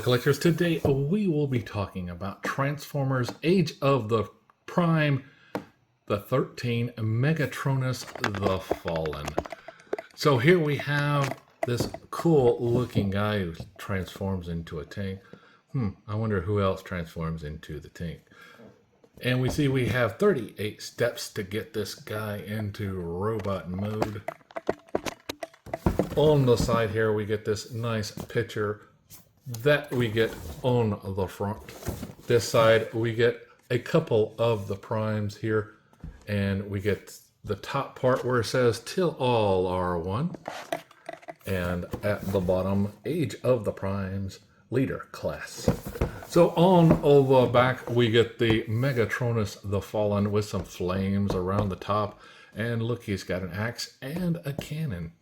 collectors. Today we will be talking about Transformers Age of the Prime, the 13 Megatronus the Fallen. So here we have this cool looking guy who transforms into a tank. I wonder who else transforms into the tank. And we see we have 38 steps to get this guy into robot mode. On the side here we get this nice picture that we get on the front. This side we get a couple of the primes here, and we get the top part where it says till all are one, and at the bottom Age of the Primes leader class. So on the back we get the Megatronus the Fallen with some flames around the top, and look, he's got an axe and a cannon.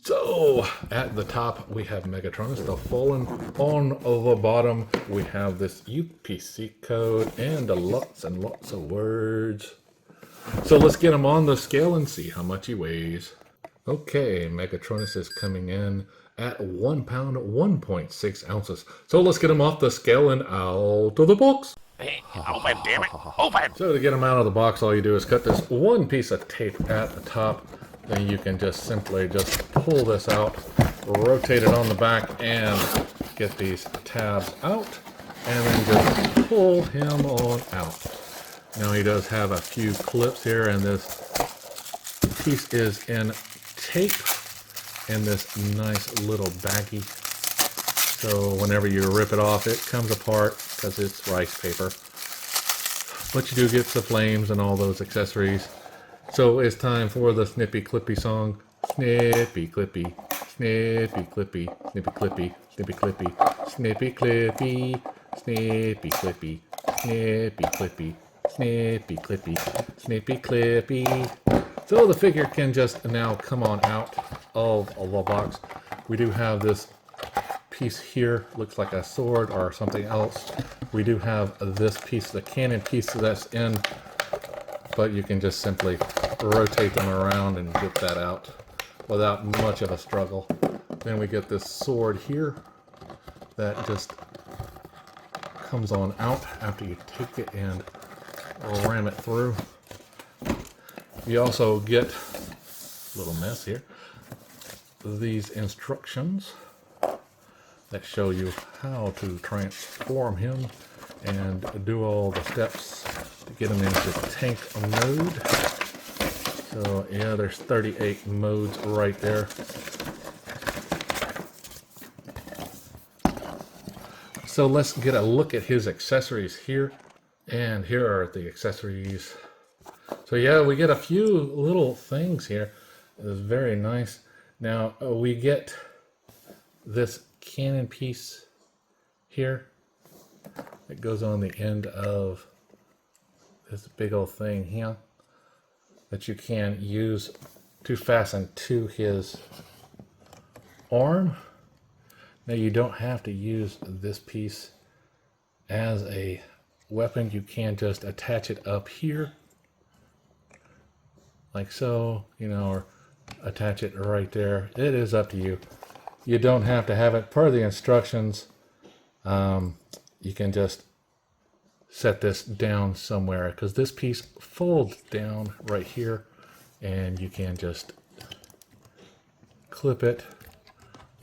So at the top we have Megatronus the Fallen. On the bottom we have this UPC code and lots of words. So let's get him on the scale and see how much he weighs. Okay, Megatronus is coming in at 1 pound 1.6 ounces. So let's get him off the scale and out of the box. Hey, open, damn it, open! So to get him out of the box, all you do is cut this one piece of tape at the top. Then you can just simply pull this out, rotate it on the back, and get these tabs out, and then just pull him on out. Now he does have a few clips here, and this piece is in tape in this nice little baggie. So whenever you rip it off, it comes apart because it's rice paper. But you do get the flames and all those accessories. So it's time for the Snippy Clippy song. Snippy Clippy, Snippy Clippy, Snippy Clippy, Snippy Clippy, Snippy Clippy, Snippy Clippy, Snippy Clippy, Snippy Clippy, Snippy Clippy. So the figure can just now come on out of the box. We do have this piece here, looks like a sword or something else. We do have this piece, the cannon piece that's in, but you can just simply rotate them around and get that out without much of a struggle. Then we get this sword here that just comes on out after you take it and ram it through. You also get, a little mess here, these instructions that show you how to transform him and do all the steps to get him into tank mode. So yeah, there's 38 modes right there. So let's get a look at his accessories here. And here are the accessories. So yeah, we get a few little things here. It's very nice. Now we get this cannon piece here. It goes on the end of this big old thing here that you can use to fasten to his arm. Now you don't have to use this piece as a weapon. You can just attach it up here like so, or attach it right there. It is up to you. You don't have to have it per the instructions. You can just set this down somewhere because this piece folds down right here, and you can just clip it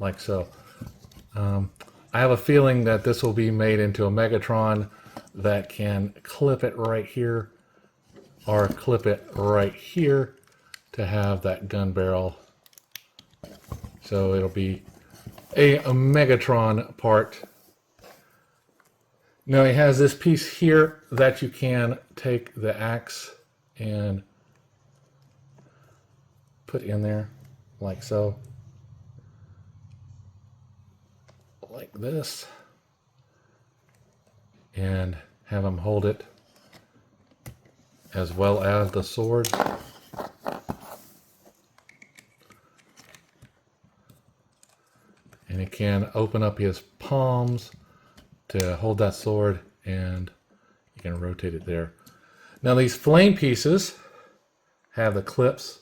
like so. I have a feeling that this will be made into a Megatron that can clip it right here or clip it right here to have that gun barrel. So it'll be a Megatron part. Now he has this piece here that you can take the axe and put in there like so. Like this. And have him hold it as well as the sword. And he can open up his palms to hold that sword, and you can rotate it there. Now these flame pieces have the clips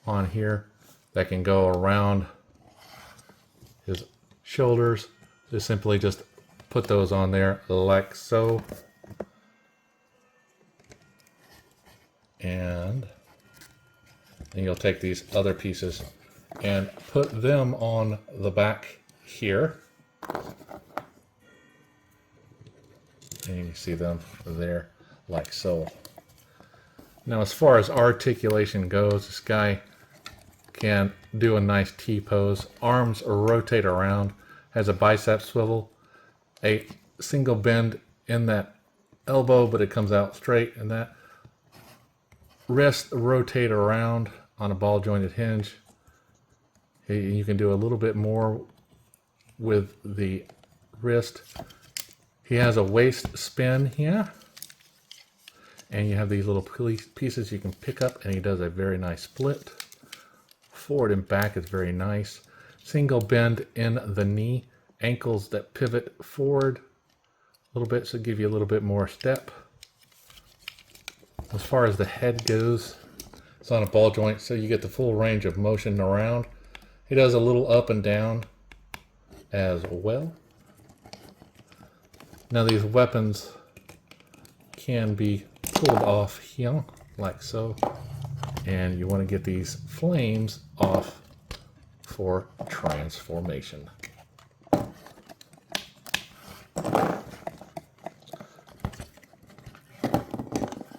on here that can go around his shoulders. Just simply just put those on there like so. And then you'll take these other pieces and put them on the back here. And you see them there like so. Now as far as articulation goes, this guy can do a nice T-pose. Arms rotate around, has a bicep swivel, a single bend in that elbow, but it comes out straight, and that wrist rotate around on a ball jointed hinge. You can do a little bit more with the wrist. He has a waist spin here, and you have these little pieces you can pick up, and he does a very nice split. Forward and back is very nice. Single bend in the knee, ankles that pivot forward a little bit, so give you a little bit more step. As far as the head goes, it's on a ball joint, so you get the full range of motion around. He does a little up and down as well. Now these weapons can be pulled off here, like so. And you want to get these flames off for transformation.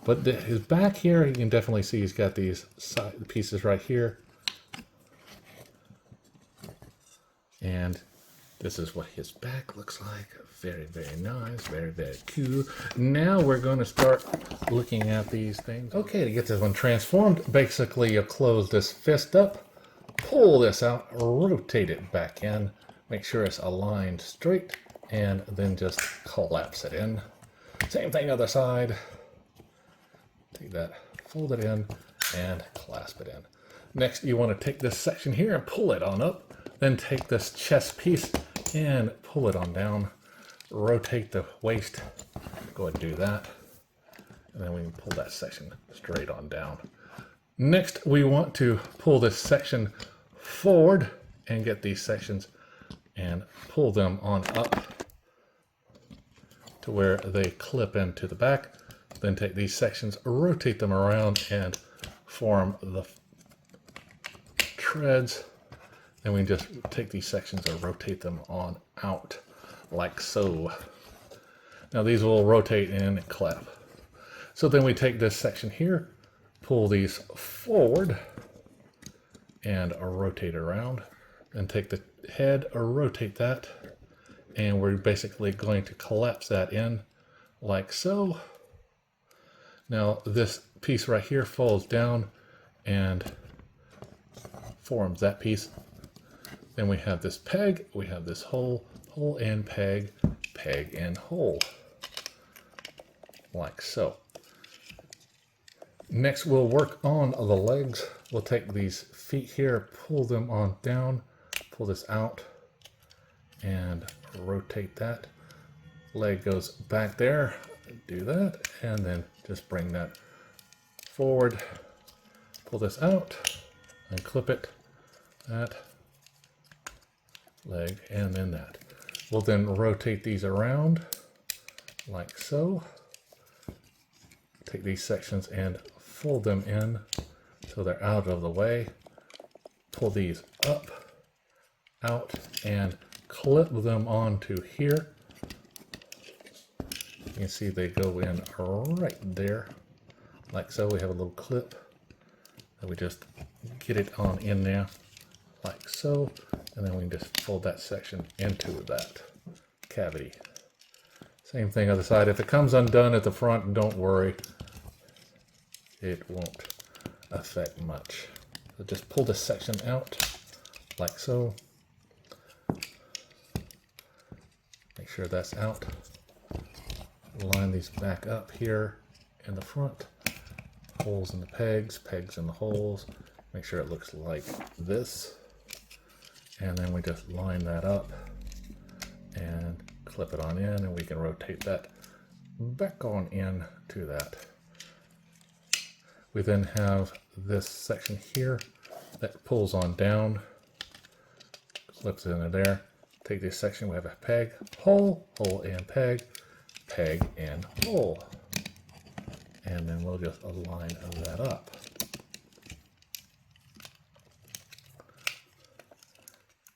But his back here, you can definitely see he's got these side pieces right here. And this is what his back looks like. Very, very nice. Very, very cool. Now we're going to start looking at these things. Okay, to get this one transformed, basically you'll close this fist up, pull this out, rotate it back in, make sure it's aligned straight, and then just collapse it in. Same thing other side. Take that, fold it in, and clasp it in. Next, you want to take this section here and pull it on up. Then take this chest piece and pull it on down. Rotate the waist. Go ahead and do that. And then we can pull that section straight on down. Next, we want to pull this section forward and get these sections and pull them on up to where they clip into the back. Then take these sections, rotate them around, and form the treads. Then we can just take these sections and rotate them on out, like so. Now these will rotate in and clap. So then we take this section here, pull these forward, and rotate around. Then take the head, or rotate that, and we're basically going to collapse that in, like so. Now this piece right here falls down and forms that piece. Then we have this peg, we have this hole, hole and peg, peg and hole, like so. Next we'll work on the legs. We'll take these feet here, pull them on down, pull this out, and rotate that. Leg goes back there, do that, and then just bring that forward, pull this out, and clip it, that, leg, and then that. We'll then rotate these around, like so. Take these sections and fold them in so they're out of the way. Pull these up, out, and clip them onto here. You can see they go in right there, like so. We have a little clip that we just get it on in there, like so, and then we can just fold that section into that cavity. Same thing other side. If it comes undone at the front, don't worry. It won't affect much. So just pull this section out, like so. Make sure that's out. Line these back up here in the front. Holes in the pegs, pegs in the holes. Make sure it looks like this. And then we just line that up and clip it on in, and we can rotate that back on in to that. We then have this section here that pulls on down, clips into there, take this section, we have a peg, hole, hole and peg, peg and hole. And then we'll just align that up.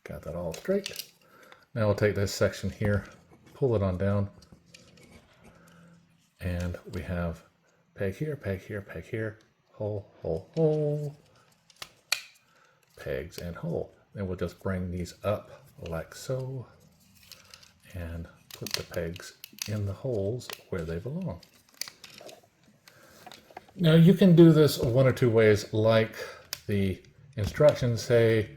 Got that all straight. Now we'll take this section here, pull it on down, and we have peg here, peg here, peg here, hole, hole, hole, pegs and hole. Then we'll just bring these up like so, and put the pegs in the holes where they belong. Now you can do this one or two ways, like the instructions say,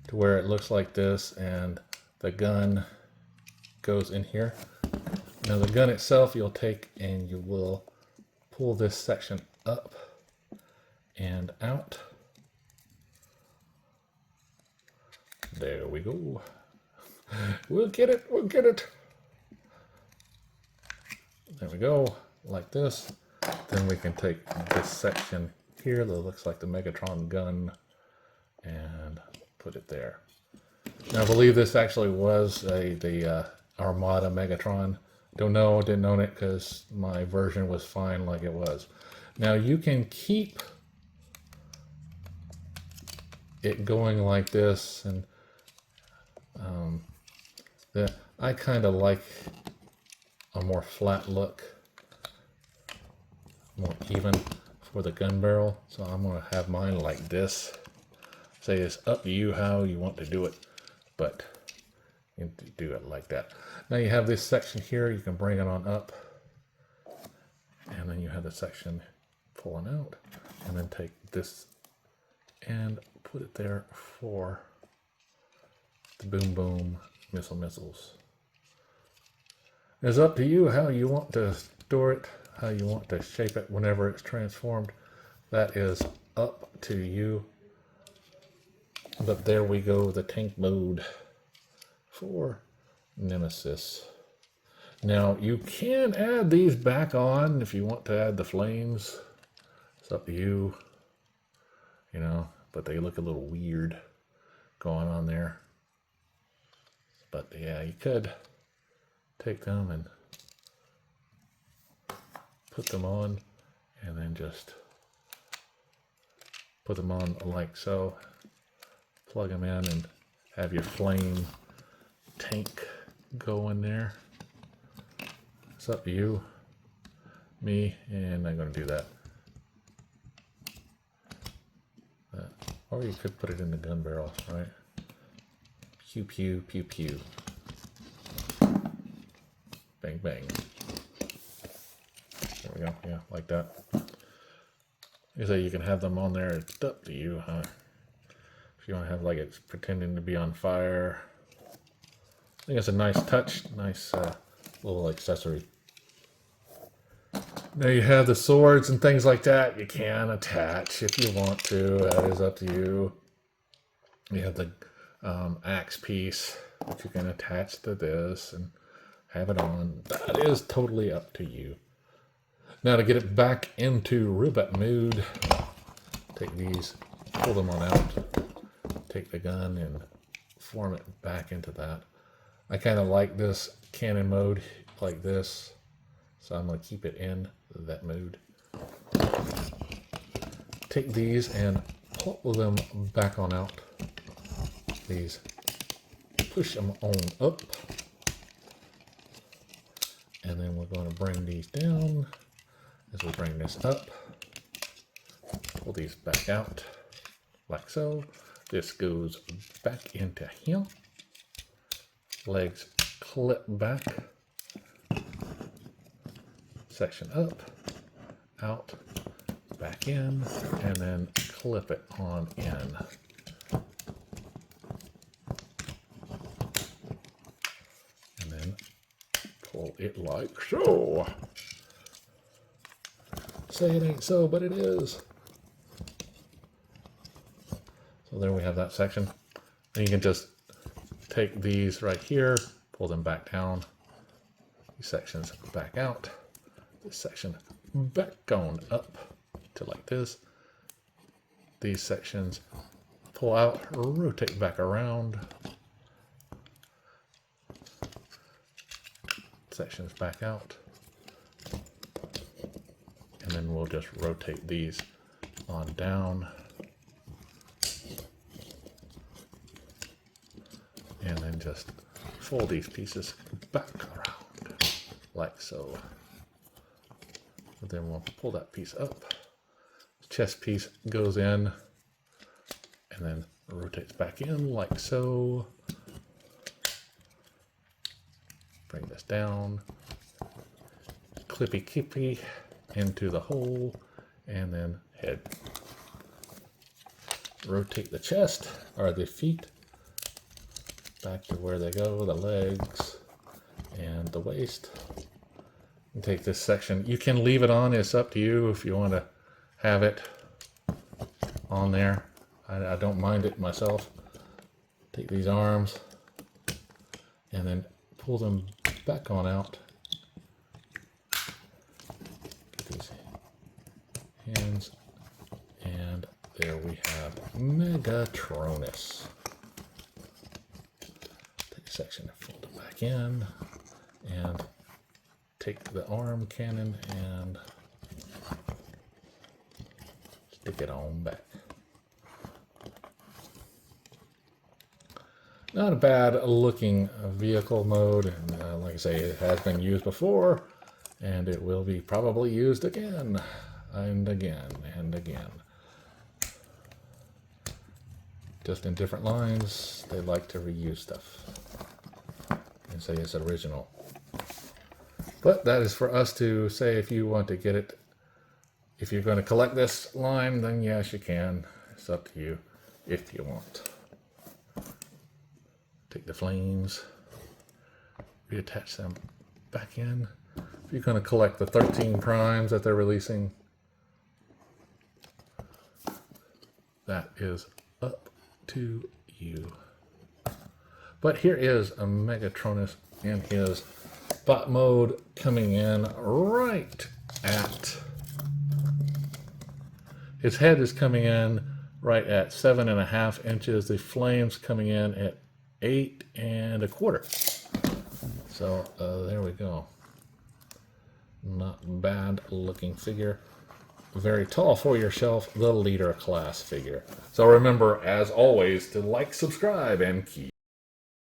to where it looks like this and the gun goes in here. Now the gun itself you'll take and you will pull this section up and out. There we go. We'll get it, we'll get it. There we go, like this. Then we can take this section here that looks like the Megatron gun and put it there. Now I believe this actually was the Armada Megatron. Don't know, didn't own it because my version was fine like it was. Now you can keep it going like this, and I kind of like a more flat look, more even for the gun barrel. So I'm going to have mine like this. Say it's up to you how you want to do it, but you can do it like that. Now you have this section here, you can bring it on up, and then you have the section pulling out, and then take this and put it there for the boom boom missiles. It's up to you how you want to store it, how you want to shape it whenever it's transformed. That is up to you. But there we go, the tank mode for Nemesis. Now you can add these back on if you want to add the flames. It's up to you, you know, but they look a little weird going on there. But yeah, you could take them and put them on and then just put them on like so. Plug them in and have your flame tank go in there. It's up to you, me, and I'm going to do that. Or you could put it in the gun barrel, right? Pew, pew, pew, pew. Bang, bang. There we go, yeah, like that. You say you can have them on there, it's up to you, huh? If you want to have like it's pretending to be on fire. I think it's a nice touch, nice little accessory. Now you have the swords and things like that. You can attach if you want to. That is up to you. You have the axe piece that you can attach to this and have it on. That is totally up to you. Now to get it back into robot mode, take these, pull them on out. Take the gun and form it back into that. I kind of like this cannon mode like this, so I'm going to keep it in that mode. Take these and pull them back on out. These, push them on up, and then we're going to bring these down as we bring this up. Pull these back out like so. This goes back into here. Legs clip back. Section up, out, back in, and then clip it on in. And then pull it like so. Say it ain't so, but it is. So there we have that section. And you can just take these right here, pull them back down, these sections back out, this section back on up to like this. These sections pull out, rotate back around, sections back out. And then we'll just rotate these on down. And then just fold these pieces back around, like so. And then we'll pull that piece up. The chest piece goes in, and then rotates back in, like so. Bring this down, clippy clippy into the hole, and then head. Rotate the chest, or the feet, back to where they go, the legs and the waist. And take this section. You can leave it on, it's up to you if you want to have it on there. I don't mind it myself. Take these arms and then pull them back on out. Get these hands, and there we have Megatronus. Take a section and fold it back in, and take the arm cannon and stick it on back. Not a bad looking vehicle mode, and like I say, it has been used before, and it will be probably used again, and again, and again. Just in different lines, they like to reuse stuff and say it's original. But that is for us to say if you want to get it. If you're going to collect this line, then yes, you can. It's up to you if you want. Take the flames, reattach them back in. If you're going to collect the 13 primes that they're releasing, that is up to you. But here is a Megatronus in his bot mode coming in right at, his head is coming in right at 7.5 inches. The flames coming in at 8 1/4. So there we go. Not bad looking figure. Very tall for your shelf, the leader class figure. So remember, as always, to like, subscribe, and keep